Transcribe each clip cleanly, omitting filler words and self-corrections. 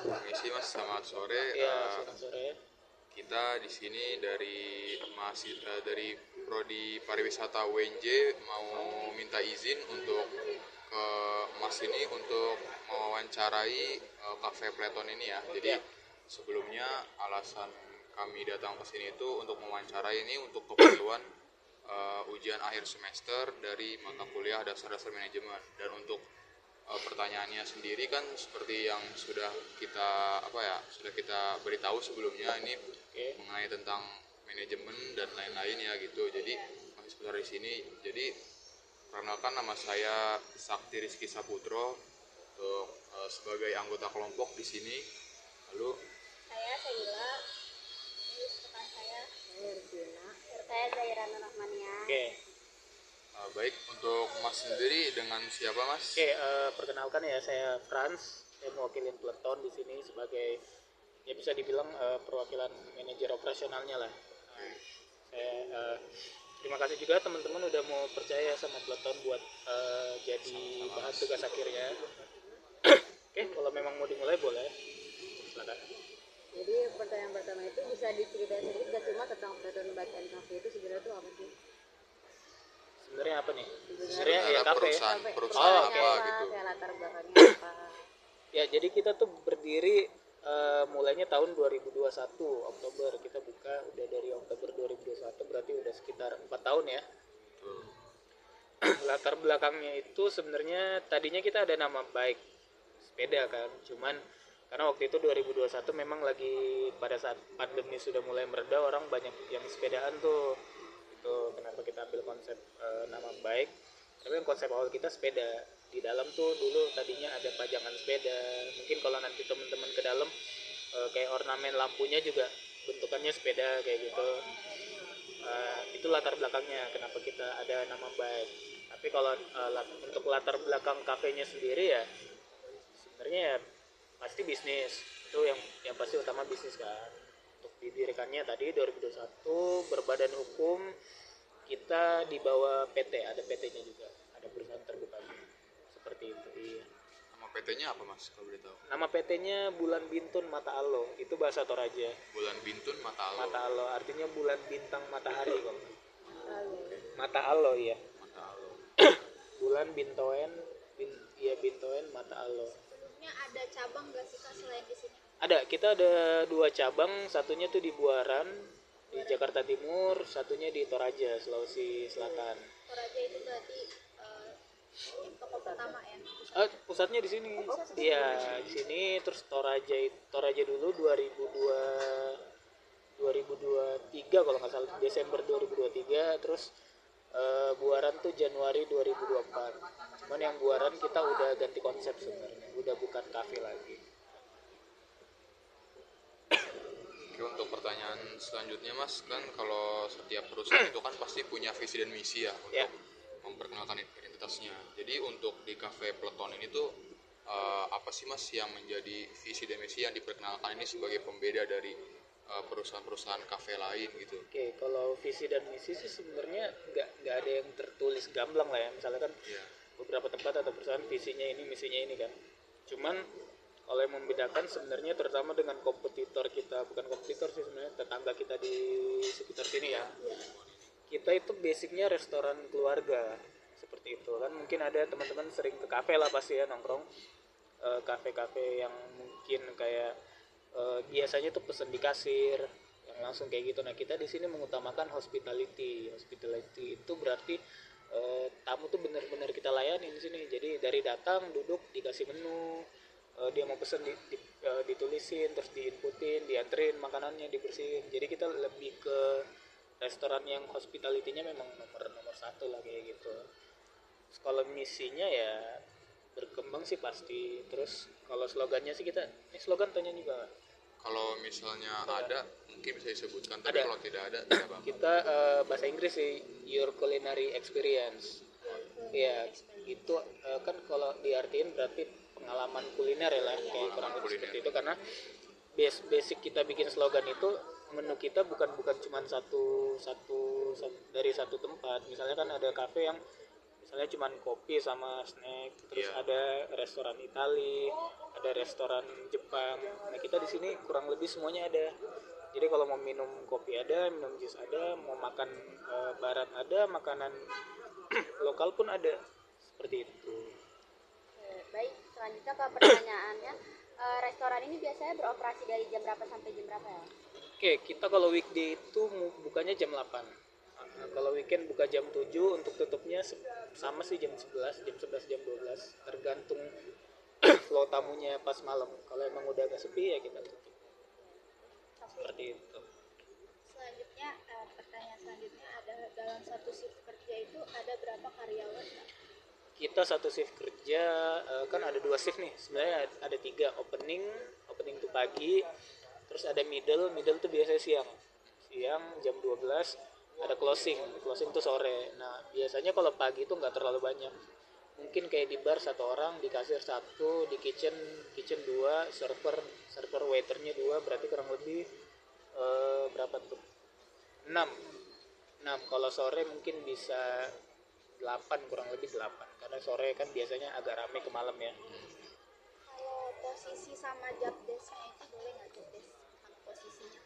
Permisi Mas, selamat sore. Iya, selamat sore. Kita di sini dari Prodi Pariwisata UNJ mau minta izin untuk ke Mas ini untuk mewawancarai Cafe Platon ini ya. Jadi Ya, sebelumnya alasan kami datang ke sini itu untuk mewawancarai ini untuk keperluan ujian akhir semester dari mata kuliah dasar-dasar manajemen, dan untuk pertanyaannya sendiri kan seperti yang sudah kita beritahu sebelumnya, ini oke. mengenai tentang manajemen dan lain-lain ya gitu. Jadi masih seputar di sini. Jadi perkenalkan, nama saya Sakti Rizky Saputro untuk sebagai anggota kelompok di sini. Lalu Saya Sheila, ini rekan saya Regina, saya Zaira Nur Rahmania. Oke. baik, untuk Mas sendiri dengan siapa Mas? Oke, perkenalkan ya, saya Franz. Saya mewakili Peleton di sini sebagai, ya bisa dibilang perwakilan manajer operasionalnya lah. Saya terima kasih juga teman-teman udah mau percaya sama Peleton buat jadi bahan tugas akhirnya. Oke, kalau memang mau dimulai boleh. Silakan. Jadi pertanyaan pertama itu bisa diceritain sedikit gak cuma tentang Platon Bike and Cafe itu sebenarnya itu apa sih? Sebenarnya apa nih? Sebenarnya Sebenarnya ya kafe. perusahaan Cafe apa gitu. kayak latar belakangnya apa? Ya, jadi kita tuh berdiri mulainya tahun 2021 Oktober, kita buka udah dari Oktober 2021, berarti udah sekitar 4 tahun ya. Latar belakangnya itu sebenarnya tadinya kita ada nama Bike sepeda kan, cuman karena waktu itu 2021 memang lagi pada saat pandemi sudah mulai mereda, orang banyak yang sepedaan tuh. Itu kenapa kita ambil konsep nama Bike. Tapi yang konsep awal kita sepeda. Di dalam tuh dulu tadinya ada pajangan sepeda. Mungkin kalau nanti teman-teman ke dalam kayak ornamen lampunya juga bentukannya sepeda kayak gitu. Itu latar belakangnya kenapa kita ada nama Bike. Tapi kalau untuk latar belakang kafenya sendiri ya sebenarnya ya pasti bisnis. Itu yang pasti utama bisnis kan. Untuk didirikannya tadi 2021 berbadan hukum, kita di bawah PT, ada PT-nya juga, ada perusahaan terbuka seperti itu. Iya. Nama PT-nya apa Mas kalau boleh tahu? Nama PT-nya Bulan Bintun Mata Alo, itu bahasa Toraja. Bulan Bintun Mata Alo. Mata Alo artinya bulan bintang matahari kok. Lalu Mata Alo ya. Mata Alo. Bulan Bintoen, ya Bintoen Mata Alo. sebelumnya ada cabang gak sih Kak selain di sini? Ada, kita ada 2 cabang, satunya tuh di Buaran di Jakarta Timur, satunya di Toraja, Sulawesi Selatan. Toraja itu berarti yang toko pertama ya? Pusatnya di sini. Iya, di sini. Terus Toraja dulu 2023 kalau nggak salah, Desember 2023. Terus Buaran tuh Januari 2024. Cuman yang Buaran kita udah ganti konsep sebenarnya, udah bukan kafe lagi. Oke, untuk pertanyaan selanjutnya Mas, kan kalau setiap perusahaan itu kan pasti punya visi dan misi ya untuk Ya. memperkenalkan identitasnya. Jadi untuk di Cafe Platon ini tuh apa sih Mas yang menjadi visi dan misi yang diperkenalkan ini sebagai pembeda dari perusahaan-perusahaan kafe lain gitu? Oke, kalau visi dan misi sih sebenarnya nggak ada yang tertulis gamblang lah ya. Misalnya kan Iya. beberapa tempat atau perusahaan visinya ini, misinya ini kan. Cuman kalau yang membedakan sebenarnya terutama dengan kompetitor kita, bukan kompetitor sih sebenarnya, tetangga kita di sekitar sini ya. Kita itu basicnya restoran keluarga seperti itu kan. Mungkin ada teman-teman sering ke kafe lah pasti ya, nongkrong kafe-kafe yang mungkin kayak biasanya tuh pesen di kasir yang langsung kayak gitu. Nah, kita di sini mengutamakan hospitality. Hospitality itu berarti tamu tuh benar-benar kita layani di sini. Jadi dari datang duduk dikasih menu, dia mau pesen ditulisin, terus diinputin, dianterin makanannya, dibersihin. Jadi kita lebih ke restoran yang hospitality-nya memang nomor satu lah kayak gitu. Terus kalau misinya ya berkembang sih pasti. Terus kalau slogannya sih kita, ini slogan tanya juga. Kalau misalnya ada, mungkin bisa disebutkan, tapi Ada. kalau tidak ada, tidak apa-apa. Kita bahasa Inggris sih, your culinary experience. Ya, itu kan kalau diartiin berarti pengalaman kuliner ya lah, kayak kurang lebih kuliner. seperti itu. Karena basic kita bikin slogan itu, menu kita bukan cuma satu dari satu tempat. Misalnya kan ada kafe yang misalnya cuman kopi sama snack, terus Iya. ada restoran Itali, ada restoran Jepang. Nah kita di sini kurang lebih semuanya ada. Jadi kalau mau minum kopi ada, minum jus ada, mau makan barat ada, makanan lokal pun ada, seperti itu. Baik, selanjutnya ke pertanyaannya. Restoran ini biasanya beroperasi dari jam berapa sampai jam berapa ya? Oke, kita kalau weekday itu bukanya jam 8. Kalau weekend buka jam 7, untuk tutupnya sama sih jam 11, jam 12, tergantung flow tamunya pas malam. Kalau emang udah agak sepi ya kita tutup. Seperti itu. Selanjutnya, pertanyaan selanjutnya ada dalam satu shift kerja itu ada berapa karyawan? Kita satu shift kerja kan ada 2 shift nih. Sebenarnya ada 3, opening tuh pagi, terus ada middle tuh biasanya siang jam 12, ada closing tuh sore. Nah biasanya kalau pagi itu nggak terlalu banyak, mungkin kayak di bar 1 orang, di kasir 1, di kitchen 2, server waiternya 2, berarti kurang lebih berapa tuh, 6. Kalau sore mungkin bisa 8, kurang lebih 8, karena sore kan biasanya agak rame ke malam ya. Kalau posisi sama job desk-nya itu boleh nggak job desk sama posisinya?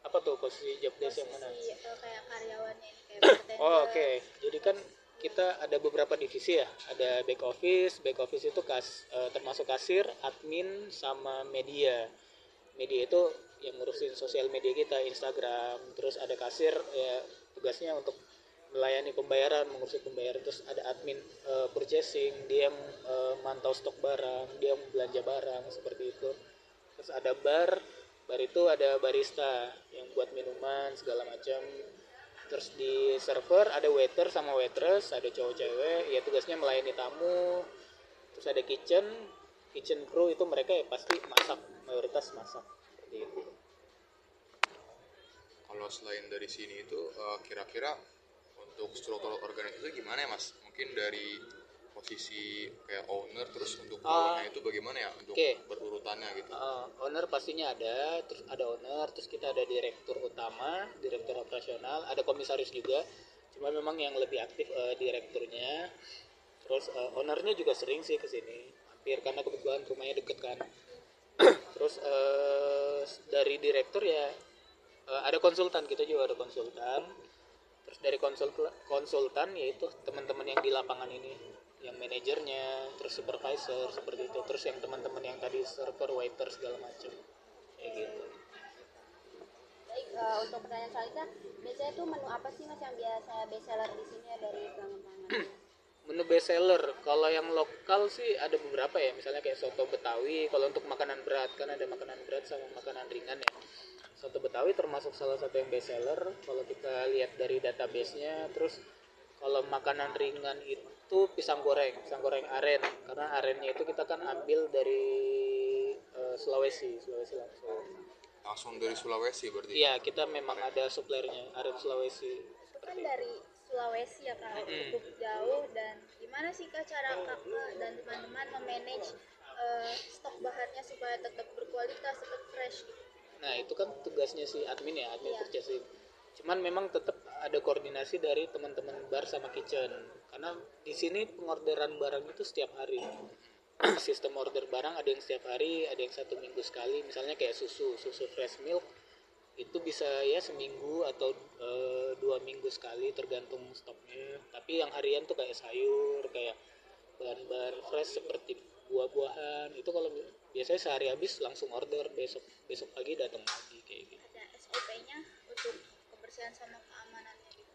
Apa tuh posisi job desk yang mana? Posisi kayak karyawannya ini kayak bartender. Oh, oke. Jadi kan kita ada beberapa divisi ya. Ada back office itu termasuk kasir, admin, sama media. Media itu yang ngurusin sosial media kita, Instagram. Terus ada kasir ya, tugasnya untuk melayani pembayaran, mengurusi pembayaran. Terus ada admin purchasing, dia yang mantau stok barang, dia yang belanja barang, seperti itu. Terus ada bar itu ada barista yang buat minuman segala macam. Terus di server ada waiter sama waitress, ada cowok cewek, ya tugasnya melayani tamu. Terus ada kitchen crew, itu mereka ya pasti masak, mayoritas masak, seperti itu. Kalau selain dari sini itu kira-kira untuk struktur organisasi gimana ya Mas? Mungkin dari posisi kayak owner, terus untuk bawahnya itu bagaimana ya untuk berurutannya gitu? Owner pastinya ada, terus ada owner, terus kita ada direktur utama, direktur operasional, ada komisaris juga. Cuma memang yang lebih aktif direkturnya. Terus ownernya juga sering sih kesini, hampir, karena kebetulan rumahnya deket kan. Terus dari direktur ya ada konsultan, kita juga ada konsultan. Terus dari konsultan yaitu teman-teman yang di lapangan ini, yang manajernya, terus supervisor, seperti itu. Terus yang teman-teman yang tadi server, waiter, segala macam, kayak gitu. Baik, untuk pertanyaan selanjutnya, biasanya tuh menu apa sih Mas yang biasa best seller di sini ya dari pelanggan-pelanggan? Menu best seller kalau yang lokal sih ada beberapa ya, misalnya kayak soto Betawi. Kalau untuk makanan berat kan ada makanan berat sama makanan ringan ya. Soto Betawi termasuk salah satu yang best seller kalau kita lihat dari database-nya. Terus kalau makanan ringan itu pisang goreng aren, karena arennya itu kita kan ambil dari Sulawesi Langsung dari Sulawesi berarti? Iya, kita memang ada suppliernya, aren Sulawesi. Itu kan dari Sulawesi ya Kak, cukup jauh. Dan gimana sih Kak cara Kakak dan teman-teman memanage stok bahannya supaya tetap berkualitas, tetap fresh gitu? Nah itu kan tugasnya si admin ya, admin purchasing. Cuman memang tetap ada koordinasi dari teman-teman bar sama kitchen, karena di sini pengorderan barang itu setiap hari. Sistem order barang ada yang setiap hari, ada yang 1 minggu sekali. Misalnya kayak susu fresh milk itu bisa ya seminggu atau 2 minggu sekali, tergantung stoknya. Tapi yang harian tuh kayak sayur, kayak bahan-bahan fresh seperti buah-buahan itu, kalau biasanya sehari habis langsung order, besok pagi datang lagi, kayak gitu. Ada SOP-nya untuk kebersihan sama keamanannya gitu?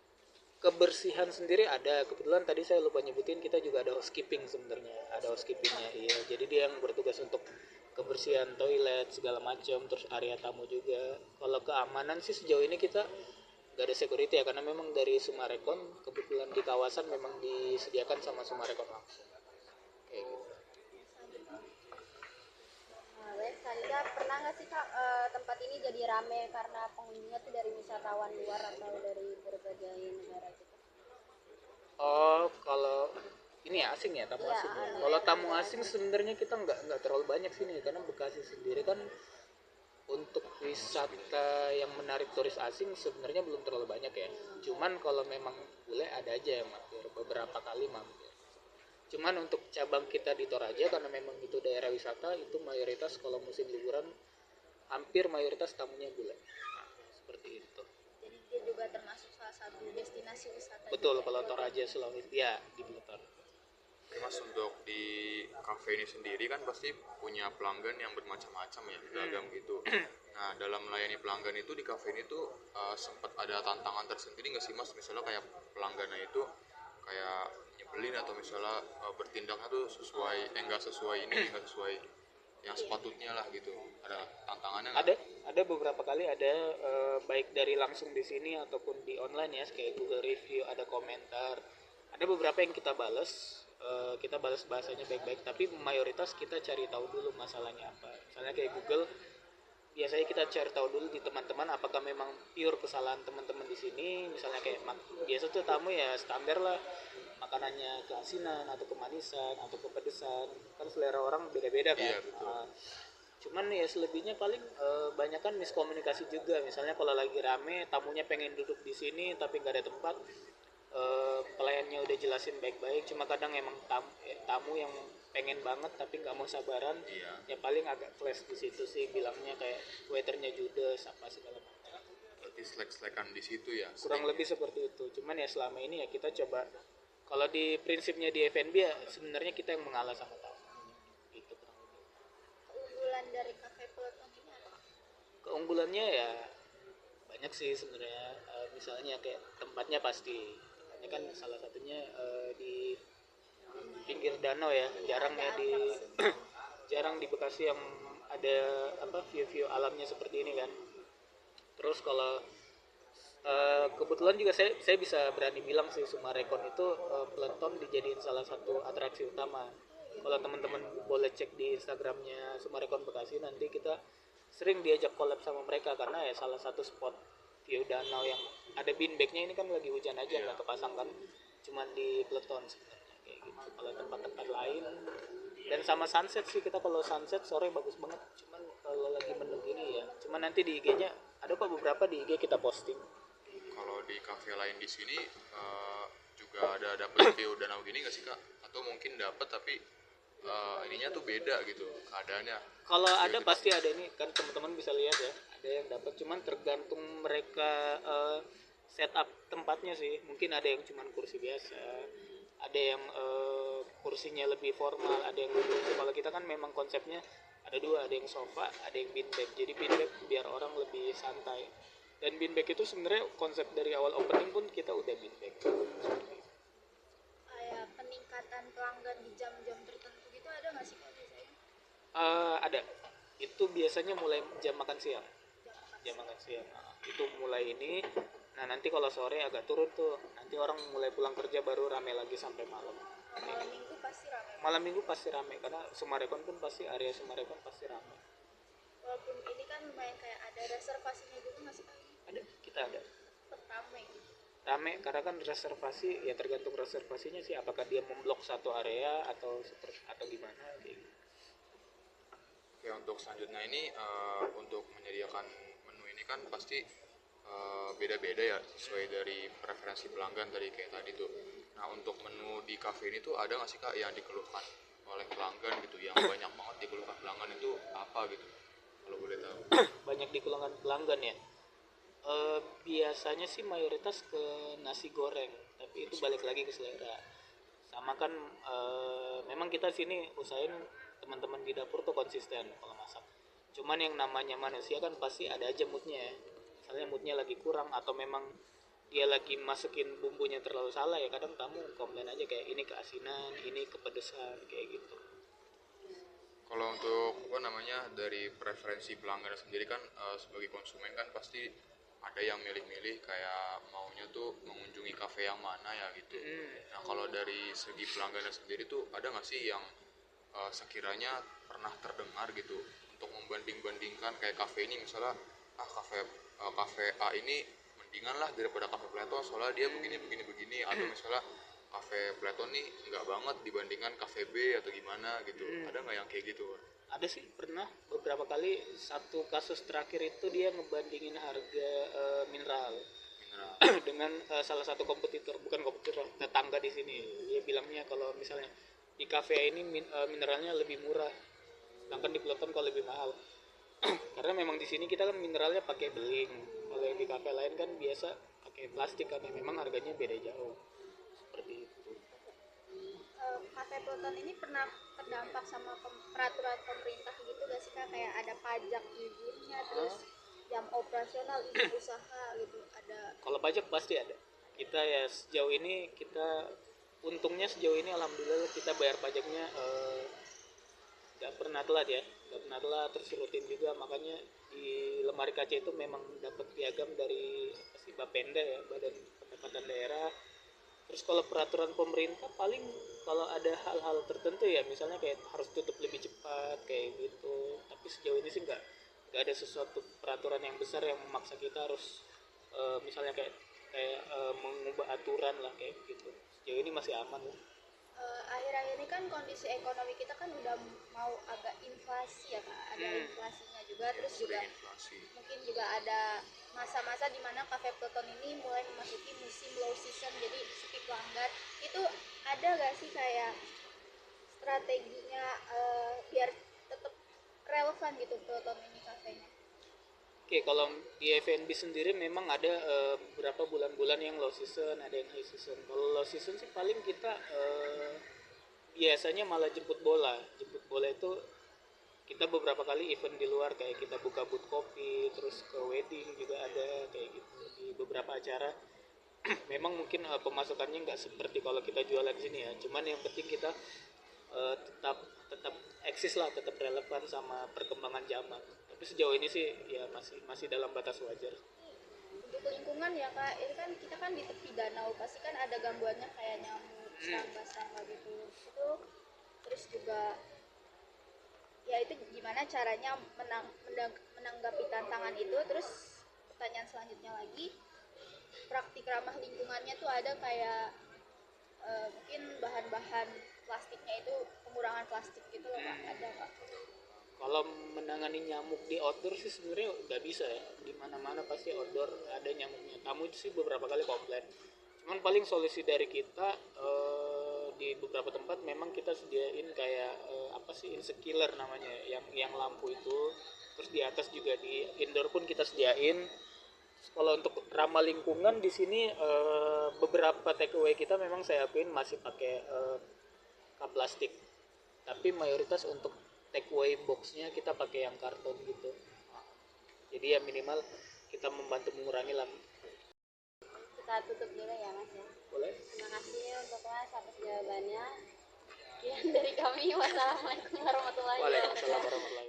Kebersihan sendiri ada, kebetulan tadi saya lupa nyebutin, kita juga ada housekeeping sebenarnya, ada housekeepingnya. Iya, jadi dia yang bertugas untuk kebersihan toilet segala macam, terus area tamu juga. Kalau keamanan sih sejauh ini kita nggak ada security ya, karena memang dari Sumarekon, kebetulan di kawasan memang disediakan sama Sumarekon langsung, kayak gitu. Selanjutnya, pernah nggak sih Kak tempat ini jadi rame karena pengunjungnya tuh dari wisatawan luar atau dari berbagai negara gitu? Oh, kalau ini ya asing ya, tamu asing ya. Kalau tamu asing sebenarnya kita nggak terlalu banyak sini, karena Bekasi sendiri kan untuk wisata yang menarik turis asing sebenarnya belum terlalu banyak ya. Cuman kalau memang boleh ada aja yang mampir, beberapa kali mampir. Cuman untuk cabang kita di Toraja karena memang itu daerah wisata, itu mayoritas kalau musim liburan hampir mayoritas tamunya bule. Nah, seperti itu. Jadi dia juga termasuk salah satu destinasi wisata. Betul, juga kalau ya. Toraja Sulawesi ya di Blitar. Oke, Mas, untuk di kafe ini sendiri kan pasti punya pelanggan yang bermacam-macam ya, beragam gitu. Nah, dalam melayani pelanggan itu di kafe ini tuh sempat ada tantangan tersendiri nggak sih, Mas? Misalnya kayak pelanggannya itu kayak nyebelin atau misalnya bertindaknya tuh sesuai nggak sesuai ini, nggak sesuai yang sepatutnya lah gitu. Ada tantangannya nggak? Ada beberapa kali ada baik dari langsung di sini ataupun di online ya, kayak Google review, ada komentar. Ada beberapa yang kita kita balas bahasanya baik-baik, tapi mayoritas kita cari tahu dulu masalahnya apa. Misalnya kayak Google, biasanya kita cari tahu dulu di teman-teman apakah memang pure kesalahan teman-teman di sini. Misalnya kayak biasa tuh tamu ya standar lah, makanannya keasinan atau kemanisan atau kepedesan, kan selera orang beda-beda kan. Iya, betul. Cuman ya selebihnya paling banyak kan miskomunikasi juga. Misalnya kalau lagi rame tamunya pengen duduk di sini tapi nggak ada tempat, pelayannya udah jelasin baik-baik, cuma kadang emang tamu yang pengen banget tapi nggak mau sabaran. Iya. Ya paling agak clash di situ sih, bilangnya kayak waiternya judes apa segala macam. Berarti selek-selekan di situ ya. Kurang sering. lebih seperti itu. Cuman ya selama ini ya kita coba, kalau di prinsipnya di F&B ya sebenarnya kita yang mengalah sama tamu gitu kurang lebih. Keunggulan dari kafe Peloton ini apa? Keunggulannya ya banyak sih sebenarnya. Misalnya kayak tempatnya pasti, tempatnya kan salah satunya di pinggir danau ya, jarang ya jarang di Bekasi yang ada view-view alamnya seperti ini kan. Terus kalau kebetulan juga saya bisa berani bilang sih Sumarekon itu Peloton dijadiin salah satu atraksi utama. Kalau teman-teman boleh cek di Instagramnya Sumarekon Bekasi, nanti kita sering diajak collab sama mereka karena ya salah satu spot view danau yang ada beanbagnya ini kan lagi hujan aja nggak kepasang kan, cuman di Peloton sebenarnya kayak gitu. Kalau tempat-tempat lain dan sama sunset sih, kita kalau sunset sore bagus banget, cuman kalau lagi mendung gini ya, cuman nanti di IG-nya ada kok beberapa di IG kita posting. Kalau di kafe lain di sini juga ada dapet view danau gini nggak sih, Kak? Atau mungkin dapat tapi ininya tuh beda gitu keadaannya. Kalau ada pasti ada, ini kan teman-teman bisa lihat ya, ada yang dapat, cuman tergantung mereka setup tempatnya sih. Mungkin ada yang cuman kursi biasa, ada yang kursinya lebih formal, ada yang lebih, kalau kita kan memang konsepnya ada dua, ada yang sofa, ada yang beanbag. Jadi beanbag biar orang lebih santai, dan beanbag itu sebenarnya konsep dari awal opening pun kita udah beanbag. Kayak peningkatan pelanggan di jam-jam tertentu gitu ada nggak sih Kak biasanya? Ada, itu biasanya mulai jam makan siang. Jam makan Jam makan siang, nah, itu mulai ini. Nah nanti kalau sore agak turun tuh, nanti orang mulai pulang kerja baru rame lagi sampai malam. malam minggu pasti ramai. Malam minggu pasti rame karena Sumarekon pun pasti, area Sumarekon pasti rame. Walaupun ini kan lumayan kayak ada reservasinya juga nggak sih Kak? Ada, kita ada Ramai. rame karena kan reservasi ya, tergantung reservasinya sih, apakah dia memblok satu area atau gimana kayak gitu. Oke, untuk selanjutnya ini untuk menyediakan menu ini kan pasti beda-beda ya sesuai dari preferensi pelanggan tadi kayak tadi tuh. Nah, untuk menu di cafe ini tuh ada nggak sih, Kak, yang dikeluhkan oleh pelanggan gitu, yang banyak banget dikeluhkan pelanggan itu apa gitu, kalau boleh tahu? Banyak dikeluhkan pelanggan ya. Biasanya sih mayoritas ke nasi goreng, tapi itu balik lagi ke selera. Sama kan memang kita sini usahain teman-teman di dapur tuh konsisten kalau masak. Cuman yang namanya manusia kan pasti ada aja moodnya ya. Misalnya moodnya lagi kurang atau memang dia lagi masukin bumbunya terlalu salah, ya kadang tamu komplain aja kayak ini keasinan, ini kepedesan kayak gitu. Kalau untuk apa namanya dari preferensi pelanggan sendiri kan sebagai konsumen kan pasti ada yang milih-milih kayak maunya tuh mengunjungi kafe yang mana ya gitu. Nah, kalau dari segi pelanggan sendiri tuh ada nggak sih yang sekiranya pernah terdengar gitu untuk membanding-bandingkan kayak kafe ini, misalnya kafe A ini mendingan lah daripada kafe Plato soalnya dia begini atau misalnya kafe Plato nih nggak banget dibandingkan kafe B atau gimana gitu. Ada nggak yang kayak gitu? ada sih pernah beberapa kali. Satu kasus terakhir itu dia ngebandingin harga mineral Mineral. dengan salah satu kompetitor, bukan kompetitor, tetangga di sini. Dia bilangnya kalau misalnya di kafe ini mineralnya lebih murah, sedangkan di Ploton kalau lebih mahal. Karena memang di sini kita kan mineralnya pakai beling, kalau yang di kafe lain kan biasa pakai plastik kan, yang memang harganya beda jauh seperti itu. Cafe Ploton ini pernah terdampak sama peraturan pemerintah gitu gak sih kak, kayak ada pajak izinnya, terus jam operasional izin usaha gitu, ada? Kalau pajak pasti ada. Kita ya sejauh ini kita untungnya sejauh ini alhamdulillah kita bayar pajaknya nggak pernah telat ya, nggak pernah telat, terus rutin juga. Makanya di lemari kaca itu memang dapat piagam dari apa sih, Bapenda ya, Badan Pendapatan Daerah. Terus kalau peraturan pemerintah paling kalau ada hal-hal tertentu ya, misalnya kayak harus tutup lebih cepat kayak gitu. Tapi sejauh ini sih nggak ada sesuatu peraturan yang besar yang memaksa kita harus misalnya kayak mengubah aturan lah kayak gitu. Sejauh ini masih aman lah. Akhir-akhir ini kan kondisi ekonomi kita kan udah mau agak inflasi ya kak, ada inflasinya juga, terus juga Inflasi. mungkin juga ada masa-masa di mana Cafe Ploton ini mulai memasuki musim low season, jadi sepi pelanggan. Itu ada gak sih kayak strateginya biar tetap relevan gitu Ploton ini kafenya? Oke, kalau di F&B sendiri memang ada beberapa bulan-bulan yang low season, ada yang high season. Kalau low season sih paling kita biasanya malah jemput bola. Jemput bola itu kita beberapa kali event di luar, kayak kita buka booth kopi, terus ke wedding juga ada kayak gitu di beberapa acara. Memang mungkin pemasukannya nggak seperti kalau kita jualan di sini ya. Cuman yang penting kita tetap tetap eksis lah, tetap relevan sama perkembangan zaman. Tapi sejauh ini sih ya masih dalam batas wajar. Untuk lingkungan ya kak, ini kan kita kan di tepi danau, pasti kan ada gangguannya kayak nyamuk, serangga-serangga gitu. Itu terus juga ya itu gimana caranya menanggapi tantangan itu. Terus pertanyaan selanjutnya lagi, praktik ramah lingkungannya tuh ada kayak mungkin bahan-bahan plastiknya itu pengurangan plastik gitu loh kak, ada kak? Kalau menangani nyamuk di outdoor sih sebenarnya nggak bisa ya, di mana-mana pasti outdoor ada nyamuknya. Tamu itu sih beberapa kali komplain. Cuman paling solusi dari kita di beberapa tempat memang kita sediain kayak apa sih, insect killer namanya, yang lampu itu. Terus di atas juga di indoor pun kita sediain. Kalau untuk ramah lingkungan di sini beberapa takeaway kita memang saya akuin masih pakai cup plastik. Tapi mayoritas untuk takeaway boxnya kita pakai yang karton gitu. Jadi ya minimal kita membantu mengurangi lah. Kita tutup dulu ya mas ya. Boleh? Terima kasih untuk mas atas jawabannya. Sekian dari kami, wassalamualaikum warahmatullahi wabarakatuh. Waalaikumsalam warahmatullahi wabarakatuh.